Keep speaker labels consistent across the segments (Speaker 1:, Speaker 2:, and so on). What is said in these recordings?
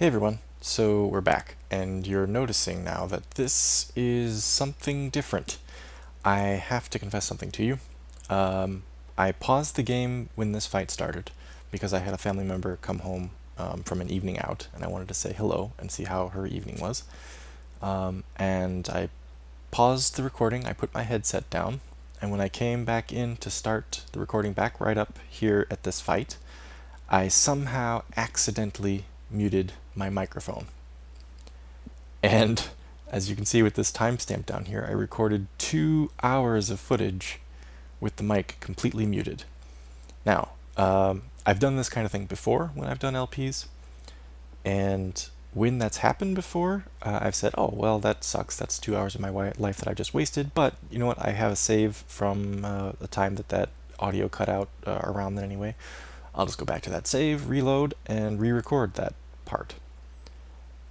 Speaker 1: Hey everyone, so we're back, and you're noticing now that this is something different. I have to confess something to you. I paused the game when this fight started because I had a family member come home from an evening out, and I wanted to say hello and see how her evening was. And I paused the recording, I put my headset down, and when I came back in to start the recording back right up here at this fight, I somehow accidentally muted my microphone. And as you can see with this timestamp down here, I recorded 2 hours of footage with the mic completely muted. Now, I've done this kind of thing before when I've done LPs, and when that's happened before, I've said, oh, well, that sucks. That's 2 hours of my life that I just wasted, but you know what? I have a save from the time that audio cut out around then anyway. I'll just go back to that save, reload, and re-record that part.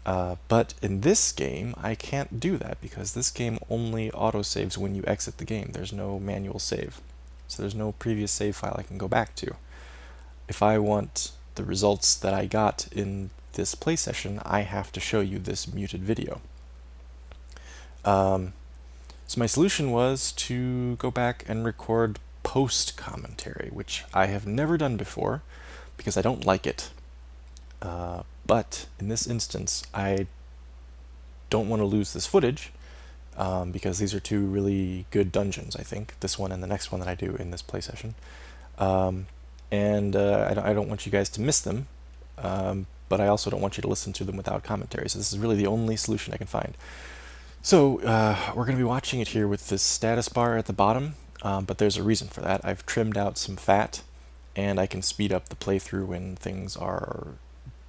Speaker 1: But in this game, I can't do that because this game only autosaves when you exit the game. There's no manual save. So there's no previous save file I can go back to. If I want the results that I got in this play session, I have to show you this muted video. So my solution was to go back and record post commentary, which I have never done before because I don't like it. But in this instance, I don't want to lose this footage because these are two really good dungeons, I think. This one and the next one that I do in this play session. I don't want you guys to miss them, but I also don't want you to listen to them without commentary. So this is really the only solution I can find. So we're going to be watching it here with this status bar at the bottom, but there's a reason for that. I've trimmed out some fat, and I can speed up the playthrough when things are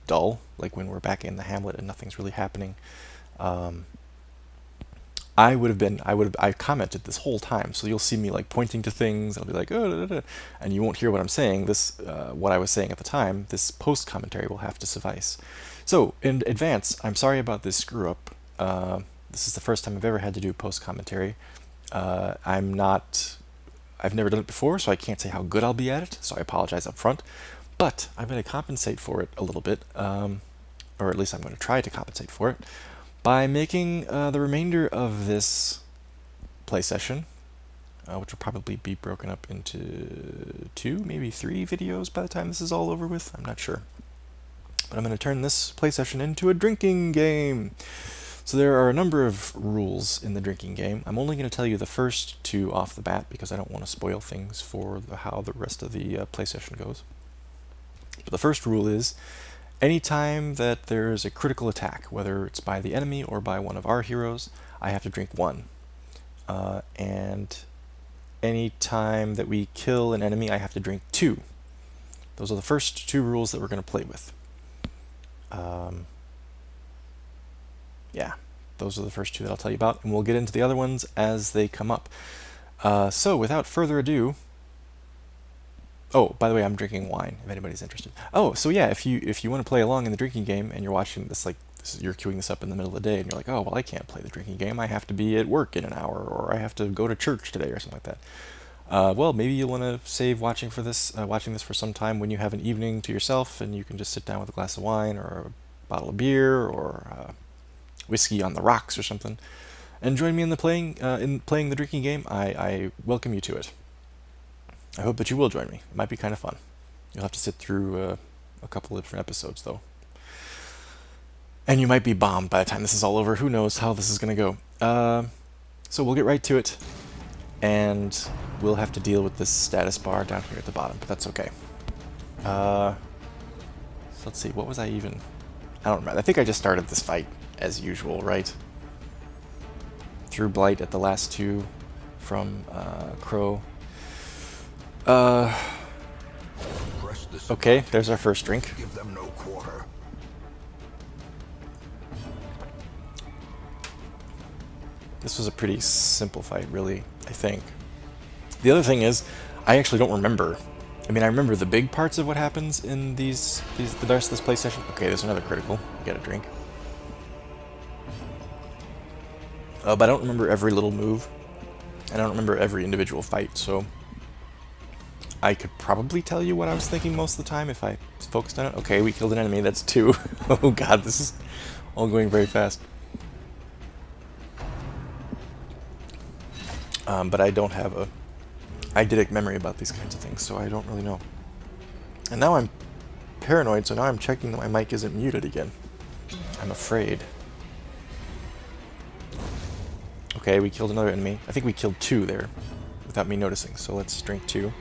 Speaker 1: dull, like when we're back in the hamlet and nothing's really happening. I commented this whole time, so you'll see me like pointing to things. I'll be like, oh, da, da, da, and you won't hear what I'm saying. What I was saying at the time, this post commentary will have to suffice. So in advance, I'm sorry about this screw up. This is the first time I've ever had to do post commentary. I've never done it before, so I can't say how good I'll be at it. So I apologize up front. But I'm going to compensate for it a little bit, or at least I'm going to try to compensate for it, by making the remainder of this play session, which will probably be broken up into 2, maybe 3 videos by the time this is all over with. I'm not sure. But I'm going to turn this play session into a drinking game. So there are a number of rules in the drinking game. I'm only going to tell you the first 2 off the bat because I don't want to spoil things for how the rest of the play session goes. But the first rule is, anytime that there is a critical attack, whether it's by the enemy or by one of our heroes, I have to drink 1. And anytime that we kill an enemy, I have to drink 2. Those are the first 2 rules that we're going to play with. Yeah, those are the first 2 that I'll tell you about, and we'll get into the other ones as they come up. So without further ado, oh, by the way, I'm drinking wine, if anybody's interested. Oh, so yeah, if you want to play along in the drinking game and you're watching this, you're queuing this up in the middle of the day, and you're like, oh, well, I can't play the drinking game. I have to be at work in an hour, or I have to go to church today, or something like that. Well, maybe you'll want to save watching this for some time when you have an evening to yourself, and you can just sit down with a glass of wine, or a bottle of beer, or whiskey on the rocks, or something, and join me in playing the drinking game. I welcome you to it. I hope that you will join me. It might be kind of fun. You'll have to sit through a couple of different episodes, though. And you might be bombed by the time this is all over. Who knows how this is going to go. So we'll get right to it, and we'll have to deal with this status bar down here at the bottom, but that's okay. So let's see, what was I even... I don't remember. I think I just started this fight, as usual, right? Threw Blight at the last 2 from Crow. Okay, there's our first drink.
Speaker 2: Give them no quarter.
Speaker 1: This was a pretty simple fight, really, I think. The other thing is, I actually don't remember. I mean, I remember the big parts of what happens in the rest of this play session. Okay, there's another critical. Get a drink. But I don't remember every little move. I don't remember every individual fight, so I could probably tell you what I was thinking most of the time if I focused on it. Okay, we killed an enemy. That's 2. Oh god, this is all going very fast. But I don't have a eidetic memory about these kinds of things, so I don't really know. And now I'm paranoid, so now I'm checking that my mic isn't muted again. I'm afraid. Okay, we killed another enemy. I think we killed 2 there without me noticing, so let's drink 2.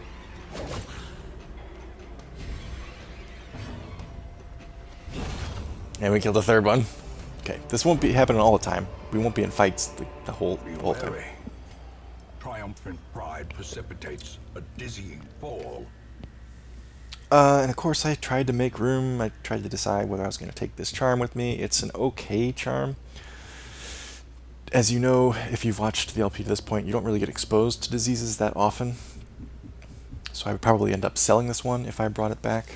Speaker 1: And we killed a 3rd one. Okay, this won't be happening all the time. We won't be in fights the whole time.
Speaker 2: Triumphant pride precipitates a dizzying fall.
Speaker 1: And of course I tried to make room. I tried to decide whether I was going to take this charm with me. It's an okay charm. As you know, if you've watched the LP to this point, you don't really get exposed to diseases that often. So I would probably end up selling this one if I brought it back.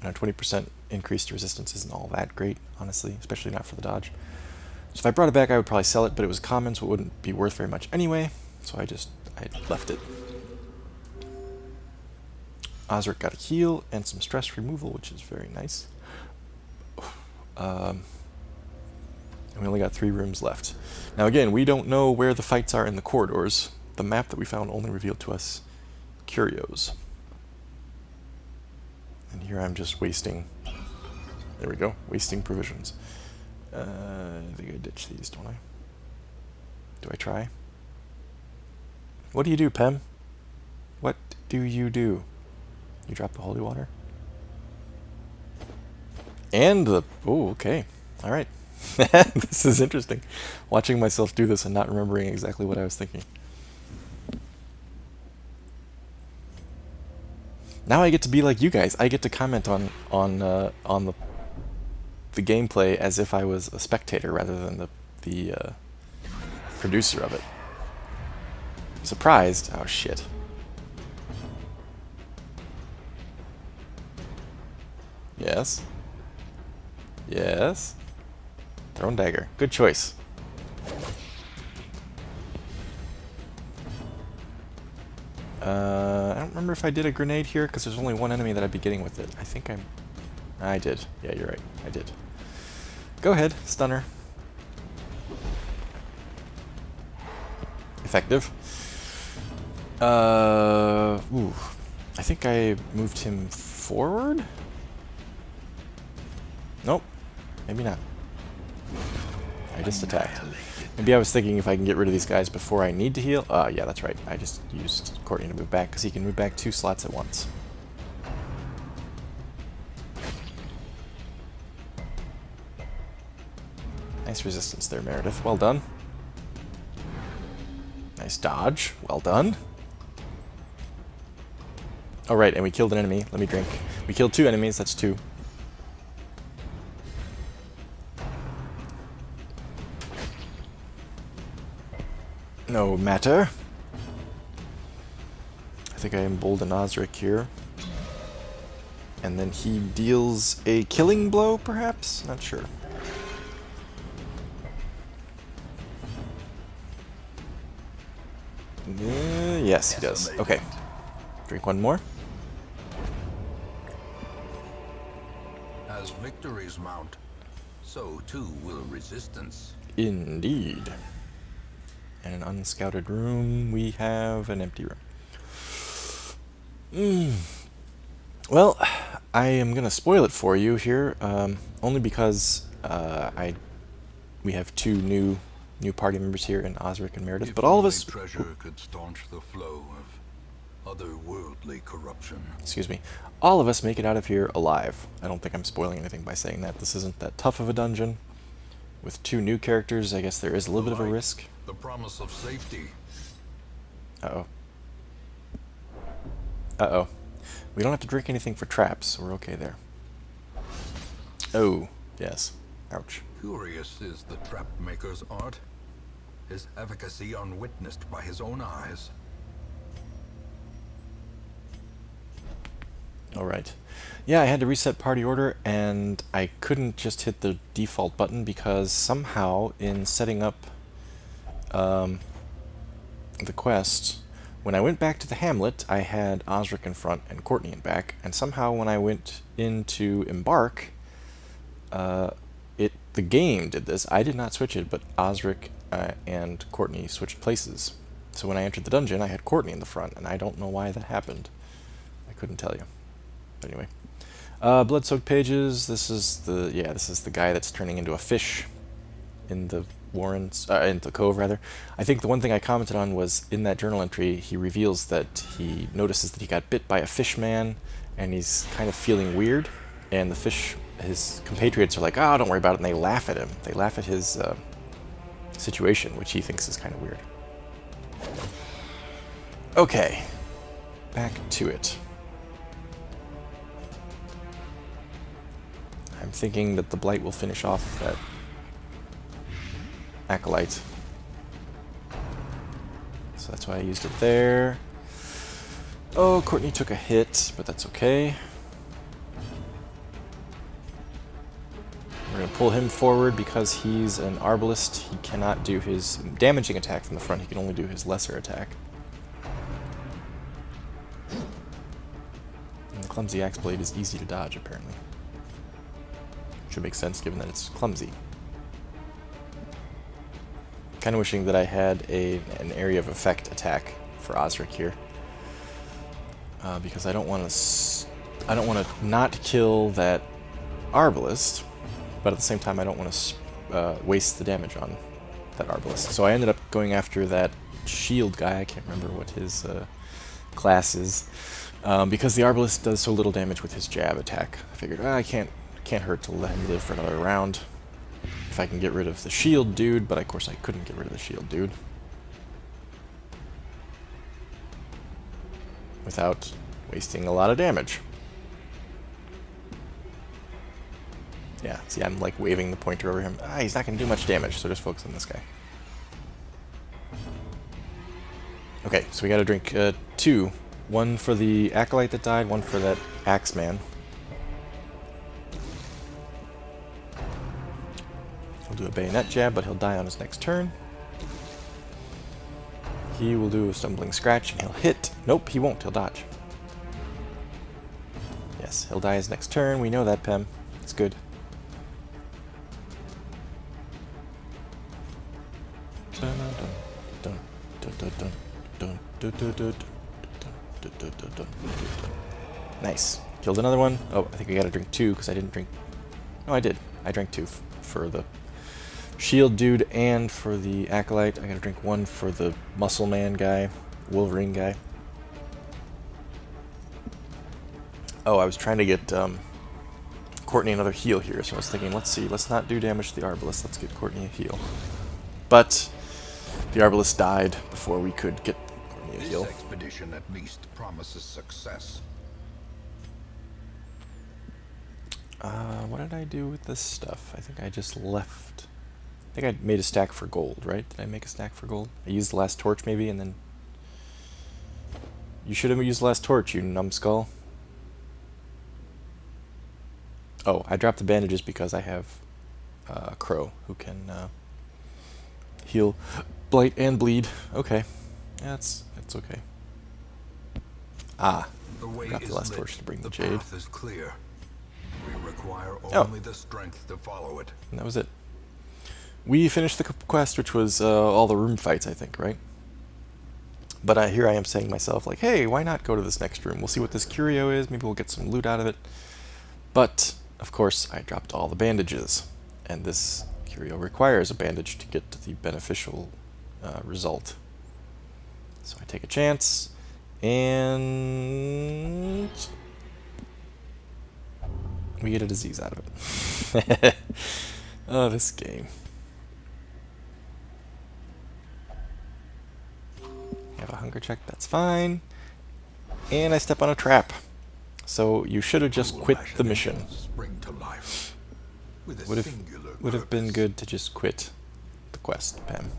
Speaker 1: 20% increased resistance isn't all that great, honestly, especially not for the dodge. So if I brought it back, I would probably sell it, but it was common, so it wouldn't be worth very much anyway. So I left it. Osric got a heal and some stress removal, which is very nice. And we only got 3 rooms left. Now again, we don't know where the fights are in the corridors. The map that we found only revealed to us curios. And here I'm just wasting... There we go, wasting provisions. I think I ditch these, don't I? Do I try? What do you do, Pem? What do you do? You drop the holy water? And the... Oh, okay. Alright. This is interesting. Watching myself do this and not remembering exactly what I was thinking. Now I get to be like you guys. I get to comment on the gameplay as if I was a spectator rather than the producer of it. Surprised? Oh shit. Yes. Yes. Thrown dagger. Good choice. I don't remember if I did a grenade here, because there's only one enemy that I'd be getting with it. I think I did. Yeah, you're right. I did. Go ahead. Stunner. Effective. Ooh. I think I moved him forward? Nope. Maybe not. I just attacked. Maybe I was thinking if I can get rid of these guys before I need to heal. Yeah, that's right. I just used Courtney to move back because he can move back 2 slots at once. Nice resistance there, Meredith. Well done. Nice dodge. Well done. Oh, right, and we killed an enemy. Let me drink. We killed 2 enemies. That's 2. No matter. I think I embolden Osric here. And then he deals a killing blow, perhaps? Not sure. Yes, he does. Okay. Drink one more.
Speaker 2: As victories mount, so too will resistance.
Speaker 1: Indeed. In an unscouted room, we have an empty room. Well, I am going to spoil it for you here, only because we have 2 new party members here in Osric and Meredith, but all of us...
Speaker 2: Treasure could staunch the flow of otherworldly corruption.
Speaker 1: Excuse me. All of us make it out of here alive. I don't think I'm spoiling anything by saying that. This isn't that tough of a dungeon. With 2 new characters, I guess there is a little bit of a risk.
Speaker 2: The promise of safety.
Speaker 1: Uh-oh. Uh-oh. We don't have to drink anything for traps, so we're okay there. Oh, yes. Ouch.
Speaker 2: Curious is the trap maker's art. His efficacy unwitnessed by his own eyes.
Speaker 1: Alright. Yeah, I had to reset party order, and I couldn't just hit the default button because somehow in setting up the quest, When I went back to the hamlet, I had Osric in front and Courtney in back, and somehow when I went in to embark, the game did this. I did not switch it, but Osric and Courtney switched places. So when I entered the dungeon, I had Courtney in the front, and I don't know why that happened. I couldn't tell you. But anyway. Blood-soaked pages. This is the guy that's turning into a fish in the Warrens, in the Cove, rather. I think the one thing I commented on was in that journal entry, he reveals that he notices that he got bit by a fish man, and he's kind of feeling weird, and his compatriots are like, oh, don't worry about it, and they laugh at him. They laugh at his situation, which he thinks is kind of weird. Okay, back to it. I'm thinking that the Blight will finish off that Acolyte. So that's why I used it there. Oh, Courtney took a hit, but that's okay. We're going to pull him forward because he's an Arbalist. He cannot do his damaging attack from the front. He can only do his lesser attack. And the Clumsy Axe Blade is easy to dodge, apparently. Should make sense given that it's clumsy. Kind of wishing that I had an area of effect attack for Osric here, because I don't want to not kill that Arbalist, but at the same time I don't want to waste the damage on that Arbalist. So I ended up going after that shield guy. I can't remember what his class is, because the Arbalist does so little damage with his jab attack. I figured I can't hurt to let him live for another round. If I can get rid of the shield dude, but of course I couldn't get rid of the shield dude without wasting a lot of damage. Yeah, see, I'm like waving the pointer over him. He's not going to do much damage, so just focus on this guy. Okay, so we got to drink 2. One for the Acolyte that died, one for that Axeman. He'll do a bayonet jab, but he'll die on his next turn. He will do a stumbling scratch, and he'll hit. Nope, he won't. He'll dodge. Yes, he'll die his next turn. We know that, Pem. It's good. Nice. Killed another one. Oh, I think we gotta drink 2, because I didn't drink... No, I did. I drank 2 for the shield dude and for the Acolyte. I gotta drink 1 for the Muscle Man guy, Wolverine guy. Oh, I was trying to get Courtney another heal here, so I was thinking, let's not do damage to the Arbalist, let's get Courtney a heal. But the Arbalist died before we could get Courtney a heal.
Speaker 2: This expedition at least promises success.
Speaker 1: What did I do with this stuff? I think I just left. I think I made a stack for gold, right? Did I make a stack for gold? I used the last torch maybe, and then... You should have used the last torch, you numbskull. Oh, I dropped the bandages because I have Crow, who can heal Blight and bleed. Okay. Yeah, it's okay. Ah, forgot the last torch to bring the Jade.
Speaker 2: Path is clear. We require only the strength to follow it.
Speaker 1: And that was it. We finished the quest, which was all the room fights, I think, right? But here I am saying to myself, like, hey, why not go to this next room? We'll see what this curio is. Maybe we'll get some loot out of it. But, of course, I dropped all the bandages. And this curio requires a bandage to get to the beneficial result. So I take a chance, and... we get a disease out of it. Oh, this game. Have a hunger check, that's fine. And I step on a trap. So you should have just quit the mission.
Speaker 2: Spring to life with a
Speaker 1: Would have been good to just quit the quest, Pam.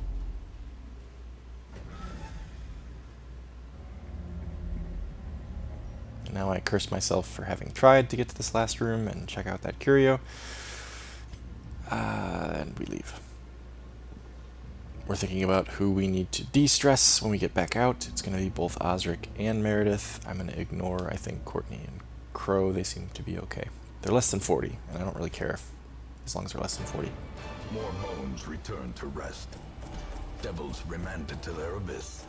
Speaker 1: And now I curse myself for having tried to get to this last room and check out that curio. And we leave. we're thinking about who we need to de-stress when we get back out. It's going to be both Osric and Meredith. I'm going to ignore, I think, Courtney and Crow. They seem to be okay. They're less than 40, and I don't really care if, as long as they're less than 40.
Speaker 2: More bones returned to rest. Devils remanded to their abyss.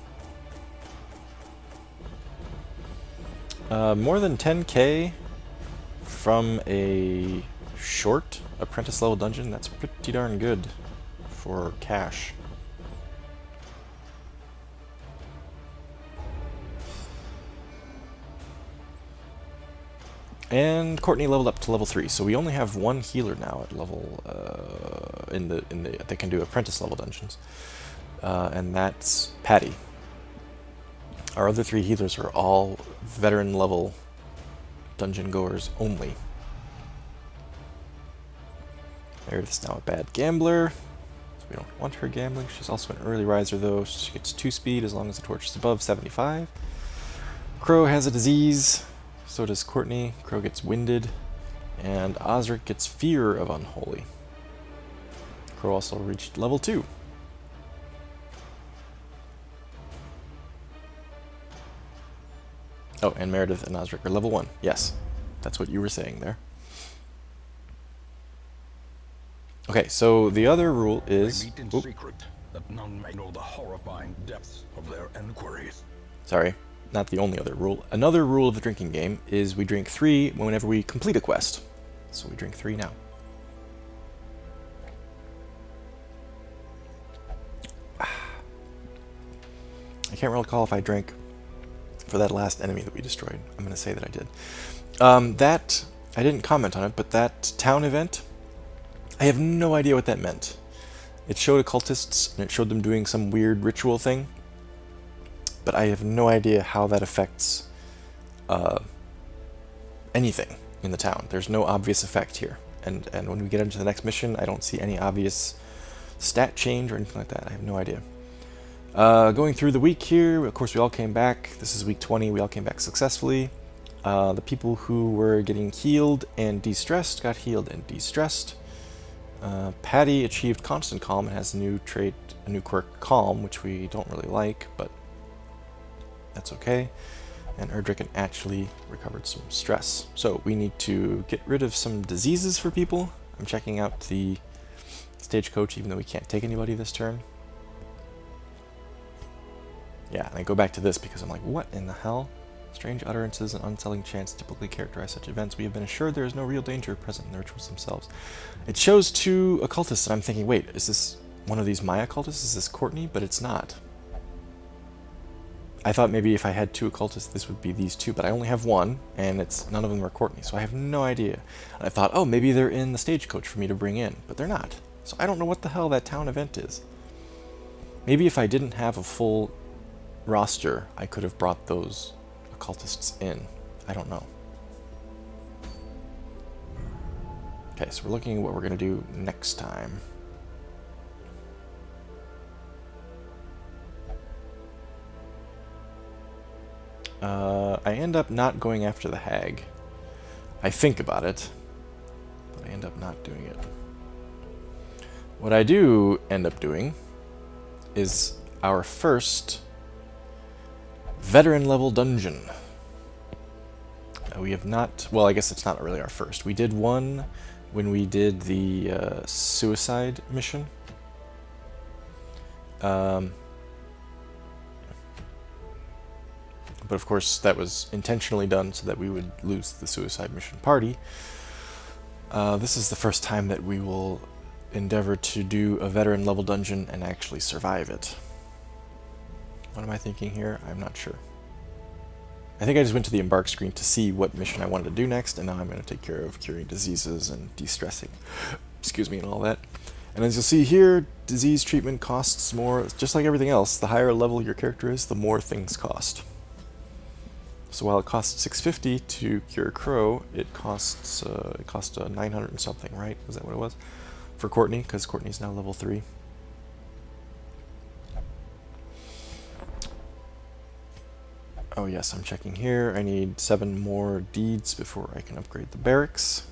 Speaker 1: More than 10k from a short apprentice level dungeon, that's pretty darn good for cash. And Courtney leveled up to level 3, so we only have one healer now at level they can do apprentice level dungeons, and that's Patty. Our other 3 healers are all veteran level dungeon goers only. Meredith's now a bad gambler, so we don't want her gambling. She's also an early riser though. She gets 2 speed as long as the torch is above 75. Crow has a disease. So does Courtney. Crow gets winded, and Osric gets fear of unholy. Crow also reached level 2. Oh, and Meredith and Osric are level 1. Yes, that's what you were saying there. Okay, so the other rule is...
Speaker 2: They meet in secret, that none may know the horrifying depths of their enquiries.
Speaker 1: Sorry. Not the only other rule. Another rule of the drinking game is we drink 3 whenever we complete a quest. So we drink 3 now. I can't recall if I drank for that last enemy that we destroyed. I'm going to say that I did. I didn't comment on it, but that town event, I have no idea what that meant. It showed occultists, and it showed them doing some weird ritual thing. But I have no idea how that affects anything in the town. There's no obvious effect here. And when we get into the next mission, I don't see any obvious stat change or anything like that. I have no idea. Going through the week here, of course we all came back. This is week 20, we all came back successfully. The people who were getting healed and de-stressed got healed and de-stressed. Patty achieved constant calm and has a new trait, a new quirk, calm, which we don't really like, but that's okay. And Erdrick actually recovered some stress. So we need to get rid of some diseases for people. I'm checking out the stagecoach, even though we can't take anybody this turn. Yeah, and I go back to this because I'm like, what in the hell? Strange utterances and unsettling chants typically characterize such events. We have been assured there is no real danger present in the rituals themselves. It shows 2 occultists, and I'm thinking, wait, is this one of these Maya occultists? Is this Courtney? But it's not. I thought maybe if I had 2 occultists, this would be these 2, but I only have 1, and none of them are Courtney, so I have no idea. And I thought, oh, maybe they're in the stagecoach for me to bring in, but they're not. So I don't know what the hell that town event is. Maybe if I didn't have a full roster, I could have brought those occultists in. I don't know. Okay, so we're looking at what we're going to do next time. I end up not going after the hag. I think about it, but I end up not doing it. What I do end up doing is our first veteran level dungeon. We have not, well, I guess it's not really our first. We did one when we did the suicide mission. But of course that was intentionally done so that we would lose the suicide mission party. This is the first time that we will endeavor to do a veteran level dungeon and actually survive it. What am I thinking here? I'm not sure. I think I just went to the embark screen to see what mission I wanted to do next, and now I'm going to take care of curing diseases and de-stressing, excuse me, and all that. And as you'll see here, disease treatment costs more. Just like everything else, the higher level your character is, the more things cost. So while it costs 650 to cure Crow, it costs 900 and something, right? Was that what it was? For Courtney, because Courtney's now level 3. Oh yes, I'm checking here. I need 7 more deeds before I can upgrade the barracks.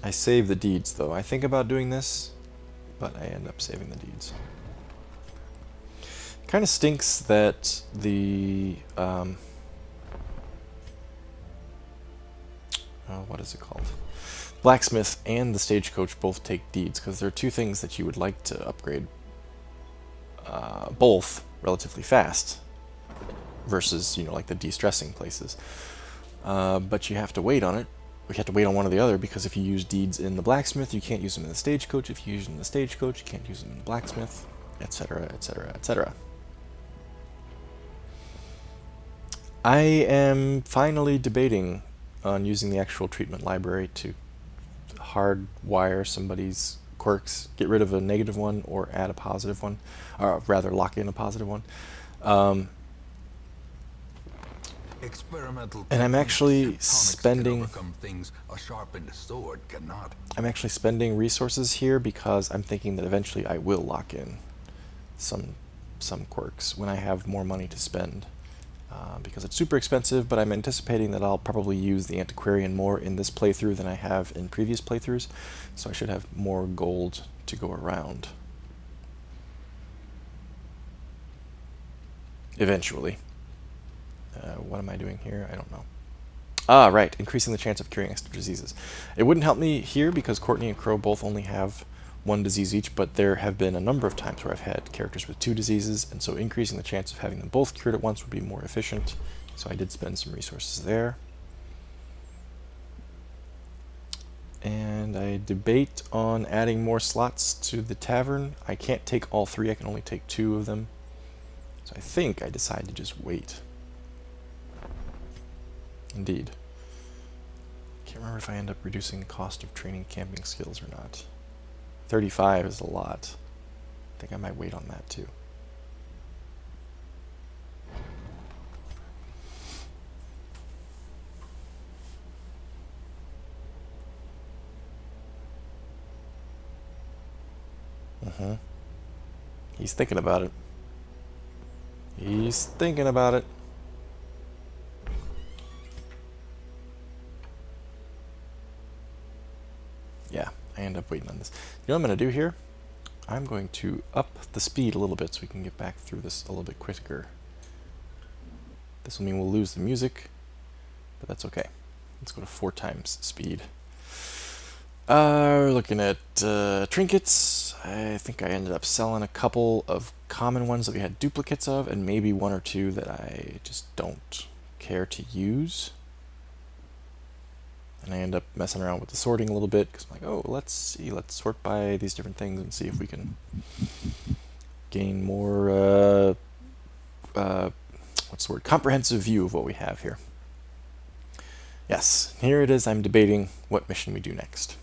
Speaker 1: I save the deeds, though. I think about doing this, but I end up saving the deeds. Kind of stinks that the what is it called? Blacksmith and the stagecoach both take deeds, because they're two things that you would like to upgrade both relatively fast versus, you know, like the de-stressing places. But you have to wait on it. We have to wait on one or the other, because if you use deeds in the blacksmith, you can't use them in the stagecoach. If you use them in the stagecoach, you can't use them in the blacksmith, etc., etc., etc. I am finally debating on using the actual treatment library to hardwire somebody's quirks, get rid of a negative one or add a positive one, or rather lock in a positive one.
Speaker 2: Experimental
Speaker 1: And I'm actually
Speaker 2: techniques and tonics can
Speaker 1: spending
Speaker 2: overcome things a sharpened sword cannot.
Speaker 1: I'm actually spending resources here because I'm thinking that eventually I will lock in some quirks when I have more money to spend. Because it's super expensive, but I'm anticipating that I'll probably use the antiquarian more in this playthrough than I have in previous playthroughs, so I should have more gold to go around. Eventually. What am I doing here? I don't know. Ah, right, increasing the chance of curing extra diseases. It wouldn't help me here because Courtney and Crow both only have one disease each, but there have been a number of times where I've had characters with two diseases, and so increasing the chance of having them both cured at once would be more efficient. So I did spend some resources there. And I debate on adding more slots to the tavern. I can't take all three, I can only take two of them. So I think I decide to just wait. Indeed. Can't remember if I end up reducing the cost of training camping skills or not. 35 is a lot. I think I might wait on that too. He's thinking about it. He's thinking about it. Yeah, I end up waiting on this. You know what I'm going to do here? I'm going to up the speed a little bit so we can get back through this a little bit quicker. This will mean we'll lose the music, but that's okay. Let's go to 4 times speed. We're looking at trinkets. I think I ended up selling a couple of common ones that we had duplicates of, and maybe 1 or 2 that I just don't care to use. And I end up messing around with the sorting a little bit, because I'm like, oh, let's see, let's sort by these different things and see if we can gain more, what's the word, comprehensive view of what we have here. Yes, here it is. I'm debating what mission we do next.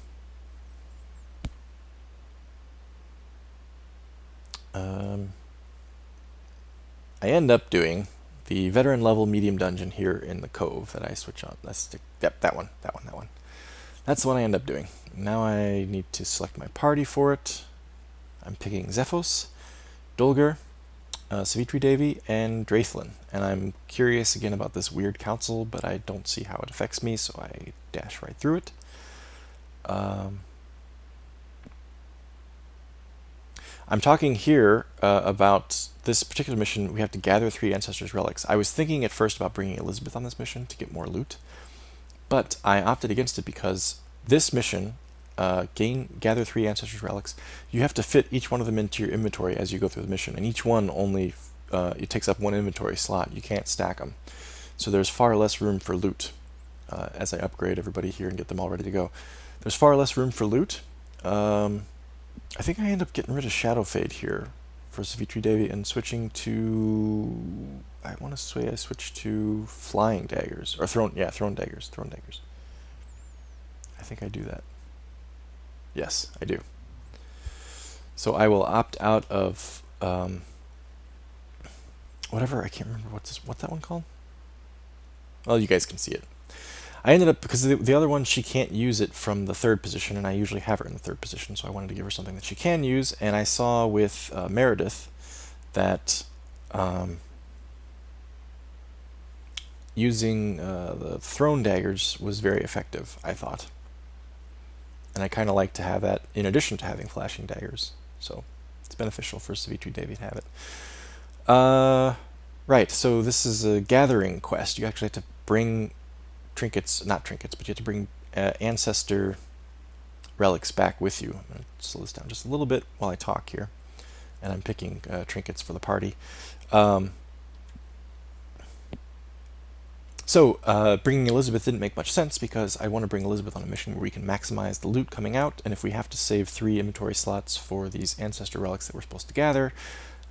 Speaker 1: I end up doing the veteran level medium dungeon here in the cove that I switch on. Let's stick, yep, that one. That's the one I end up doing. Now I need to select my party for it. I'm picking Zephos, Dulgur, Savitri Devi, and Draithlin. And I'm curious again about this weird council, but I don't see how it affects me, so I dash right through it. I'm talking here about this particular mission. We have to gather 3 Ancestors' relics. I was thinking at first about bringing Elizabeth on this mission to get more loot, but I opted against it because this mission, gather 3 Ancestors' relics, you have to fit each one of them into your inventory as you go through the mission, and each one only it takes up 1 inventory slot. You can't stack them, so there's far less room for loot. As I upgrade everybody here and get them all ready to go, there's far less room for loot. I think I end up getting rid of Shadow Fade here for Savitri Devi and switching to, I want to say I switched to Flying Daggers, or Thrown Daggers. I think I do that. Yes, I do. So I will opt out of whatever, I can't remember what's that one called? Well, you guys can see it. I ended up, because the other one, she can't use it from the 3rd position, and I usually have her in the 3rd position, so I wanted to give her something that she can use, and I saw with Meredith that using the Thrown Daggers was very effective, I thought. And I kind of like to have that in addition to having flashing daggers. So it's beneficial for Savitri Devi to have it. Right, so this is a gathering quest. You actually have to bring trinkets, not trinkets, but you have to bring ancestor relics back with you. I'm going to slow this down just a little bit while I talk here. And I'm picking trinkets for the party. So bringing Elizabeth didn't make much sense because I want to bring Elizabeth on a mission where we can maximize the loot coming out, and if we have to save 3 inventory slots for these ancestor relics that we're supposed to gather,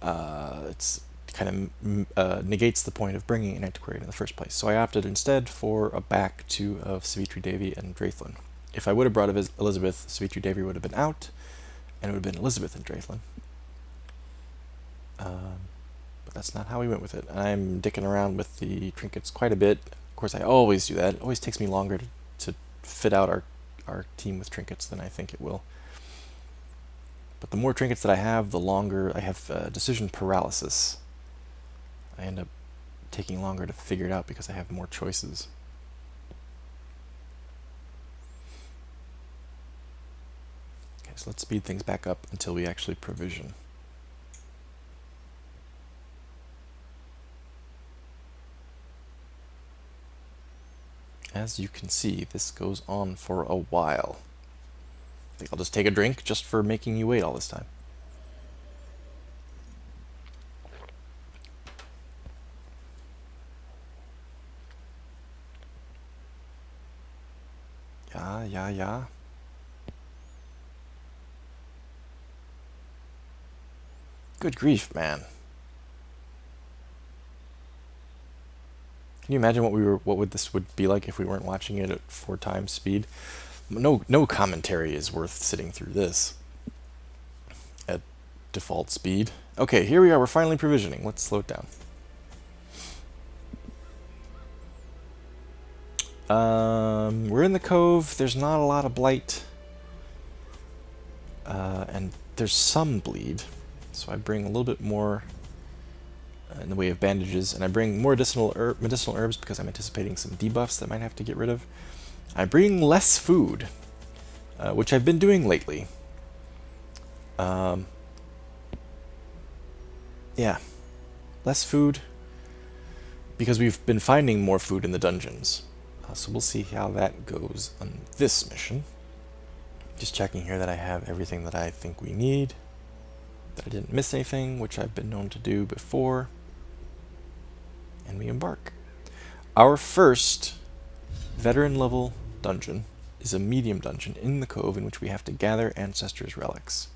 Speaker 1: it's kind of negates the point of bringing an antiquarian in the first place. So I opted instead for a back two of Savitri Devi and Draithlin. If I would have brought Elizabeth, Savitri Devi would have been out, and it would have been Elizabeth and Draithlin. But that's not how we went with it. I'm dicking around with the trinkets quite a bit. Of course, I always do that. It always takes me longer to fit out our team with trinkets than I think it will. But the more trinkets that I have, the longer I have decision paralysis. I end up taking longer to figure it out because I have more choices. Okay, so let's speed things back up until we actually provision. As you can see, this goes on for a while. I think I'll just take a drink just for making you wait all this time. Yeah. Good grief, man. Can you imagine what this would be like if we weren't watching it at 4 times speed? No commentary is worth sitting through this at default speed. Okay, here we are. We're finally provisioning. Let's slow it down. We're in the cove. There's not a lot of blight, and there's some bleed. So I bring a little bit more in the way of bandages, and I bring more medicinal herbs because I'm anticipating some debuffs that I might have to get rid of. I bring less food, which I've been doing lately. Yeah, less food because we've been finding more food in the dungeons. So we'll see how that goes on this mission. Just checking here that I have everything that I think we need, that I didn't miss anything, which I've been known to do before. And we embark. Our first veteran level dungeon is a medium dungeon in the cove in which we have to gather ancestors' relics.